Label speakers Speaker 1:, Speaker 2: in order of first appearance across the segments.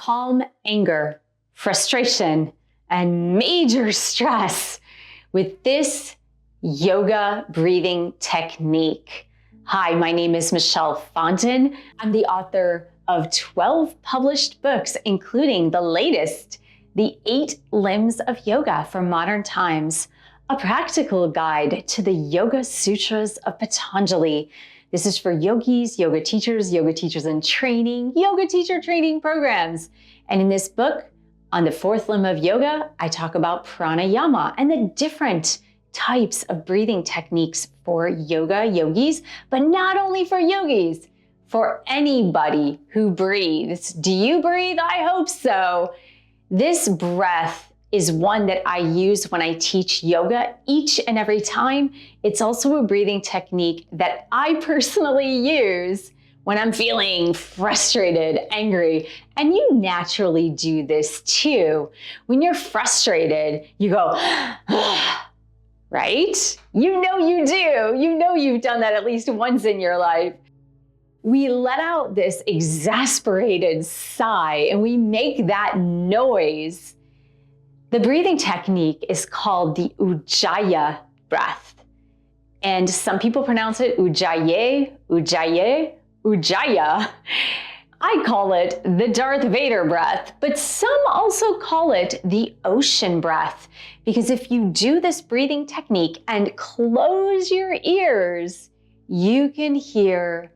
Speaker 1: calm anger, frustration, and major stress with this yoga breathing technique. Hi, my name is Michelle Fondin. I'm the author of 12 published books, including the latest, The 8 Limbs of Yoga for Modern Times, a practical guide to the Yoga Sutras of Patanjali. This is for yogis, yoga teachers in training, yoga teacher training programs. And in this book, on the 4th limb of yoga, I talk about pranayama and the different types of breathing techniques for yoga yogis, but not only for yogis, for anybody who breathes. Do you breathe? I hope so. This breath is one that I use when I teach yoga each and every time. It's also a breathing technique that I personally use when I'm feeling frustrated, angry, and you naturally do this too. When you're frustrated, you go, right? You know you do. You know you've done that at least once in your life. We let out this exasperated sigh and we make that noise. The breathing technique is called the Ujjayi breath. And some people pronounce it Ujjayi, Ujjayi, Ujjaya. I call it the Darth Vader breath, but some also call it the ocean breath, because if you do this breathing technique and close your ears, you can hear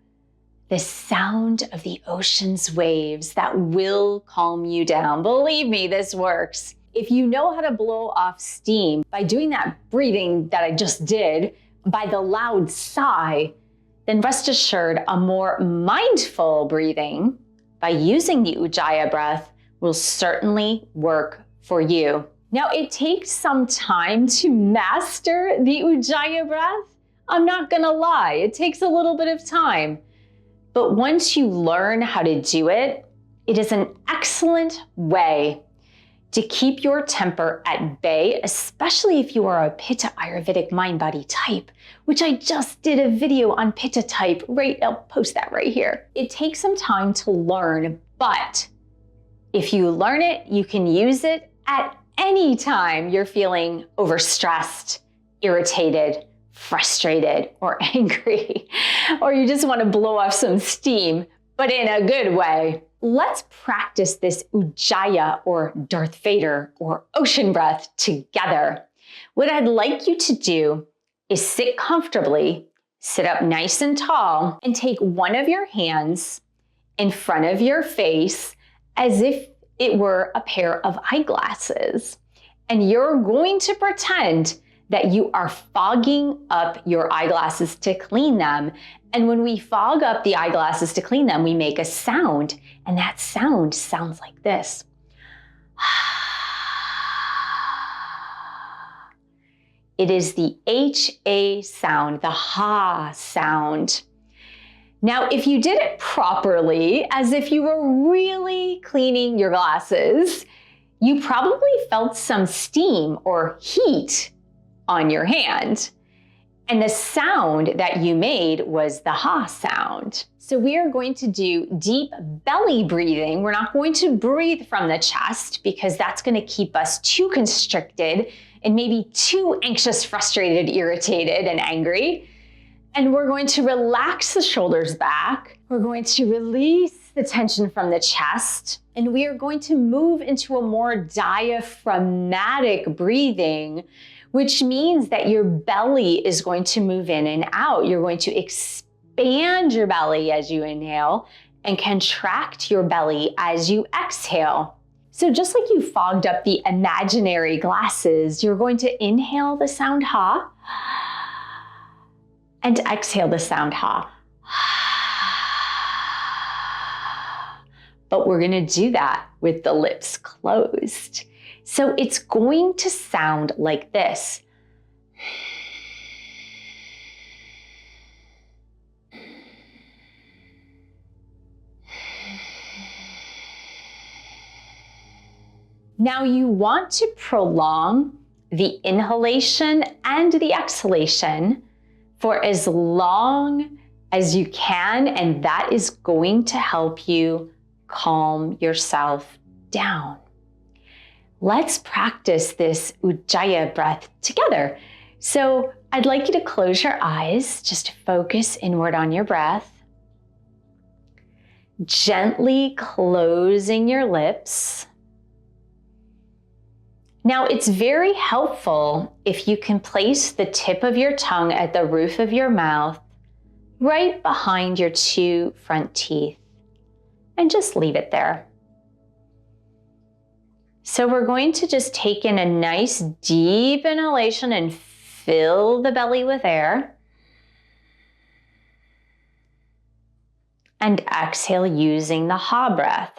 Speaker 1: the sound of the ocean's waves that will calm you down. Believe me, this works. If you know how to blow off steam by doing that breathing that I just did, by the loud sigh, then rest assured a more mindful breathing by using the Ujjayi breath will certainly work for you. Now, it takes some time to master the Ujjayi breath. I'm not gonna lie, it takes a little bit of time. But once you learn how to do it, it is an excellent way to keep your temper at bay, especially if you are a Pitta Ayurvedic mind-body type, which I just did a video on Pitta type, I'll post that right here. It takes some time to learn, but if you learn it, you can use it at any time you're feeling overstressed, irritated, frustrated, or angry, or you just want to blow off some steam, but in a good way. Let's practice this Ujjayi or Darth Vader or ocean breath together. What I'd like you to do is sit comfortably, sit up nice and tall, and take one of your hands in front of your face as if it were a pair of eyeglasses. And you're going to pretend that you are fogging up your eyeglasses to clean them. And when we fog up the eyeglasses to clean them, we make a sound, and that sound sounds like this. It is the HA sound, the ha sound. Now, if you did it properly, as if you were really cleaning your glasses, you probably felt some steam or heat on your hand. And the sound that you made was the ha sound. So we are going to do deep belly breathing. We're not going to breathe from the chest because that's going to keep us too constricted and maybe too anxious, frustrated, irritated, and angry. And we're going to relax the shoulders back. We're going to release the tension from the chest. And we are going to move into a more diaphragmatic breathing, which means that your belly is going to move in and out. You're going to expand your belly as you inhale and contract your belly as you exhale. So just like you fogged up the imaginary glasses, you're going to inhale the sound ha and exhale the sound ha. But we're gonna do that with the lips closed. So it's going to sound like this. Now you want to prolong the inhalation and the exhalation for as long as you can, and that is going to help you calm yourself down. Let's practice this Ujjayi breath together. So I'd like you to close your eyes, just focus inward on your breath. Gently closing your lips. Now, it's very helpful if you can place the tip of your tongue at the roof of your mouth, right behind your 2 front teeth, and just leave it there. So we're going to just take in a nice deep inhalation and fill the belly with air. And exhale using the ha breath.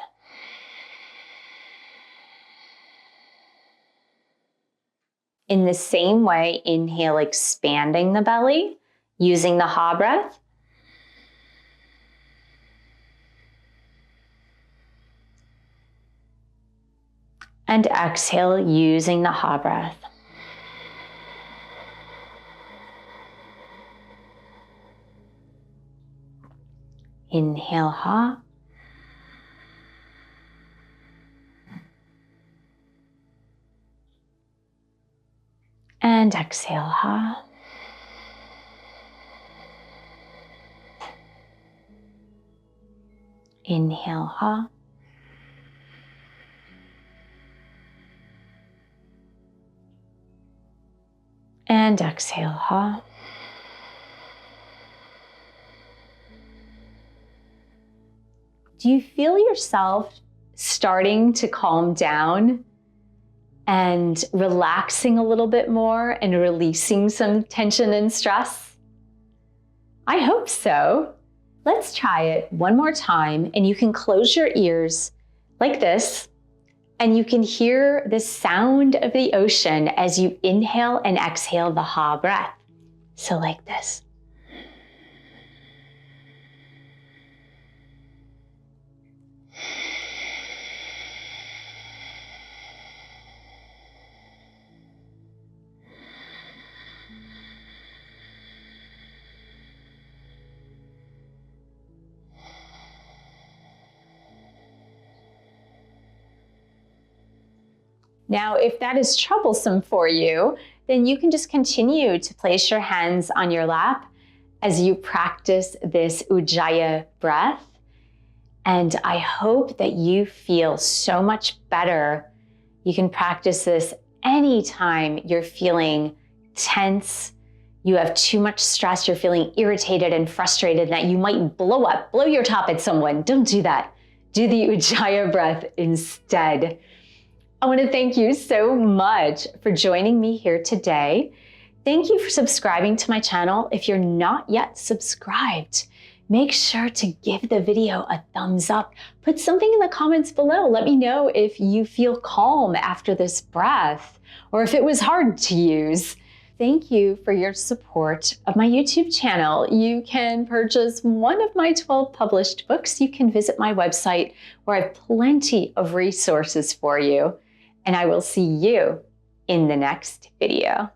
Speaker 1: In the same way, inhale, expanding the belly using the ha breath. And exhale using the ha breath. Inhale ha. And exhale ha. Inhale ha. And exhale ha. Do you feel yourself starting to calm down and relaxing a little bit more and releasing some tension and stress? I hope so. Let's try it one more time, and you can close your ears like this, and you can hear the sound of the ocean as you inhale and exhale the ha breath. So like this. Now, if that is troublesome for you, then you can just continue to place your hands on your lap as you practice this Ujjayi breath. And I hope that you feel so much better. You can practice this anytime you're feeling tense, you have too much stress, you're feeling irritated and frustrated that you might blow your top at someone. Don't do that. Do the Ujjayi breath instead. I want to thank you so much for joining me here today. Thank you for subscribing to my channel. If you're not yet subscribed, make sure to give the video a thumbs up. Put something in the comments below. Let me know if you feel calm after this breath or if it was hard to use. Thank you for your support of my YouTube channel. You can purchase one of my 12 published books. You can visit my website where I have plenty of resources for you. And I will see you in the next video.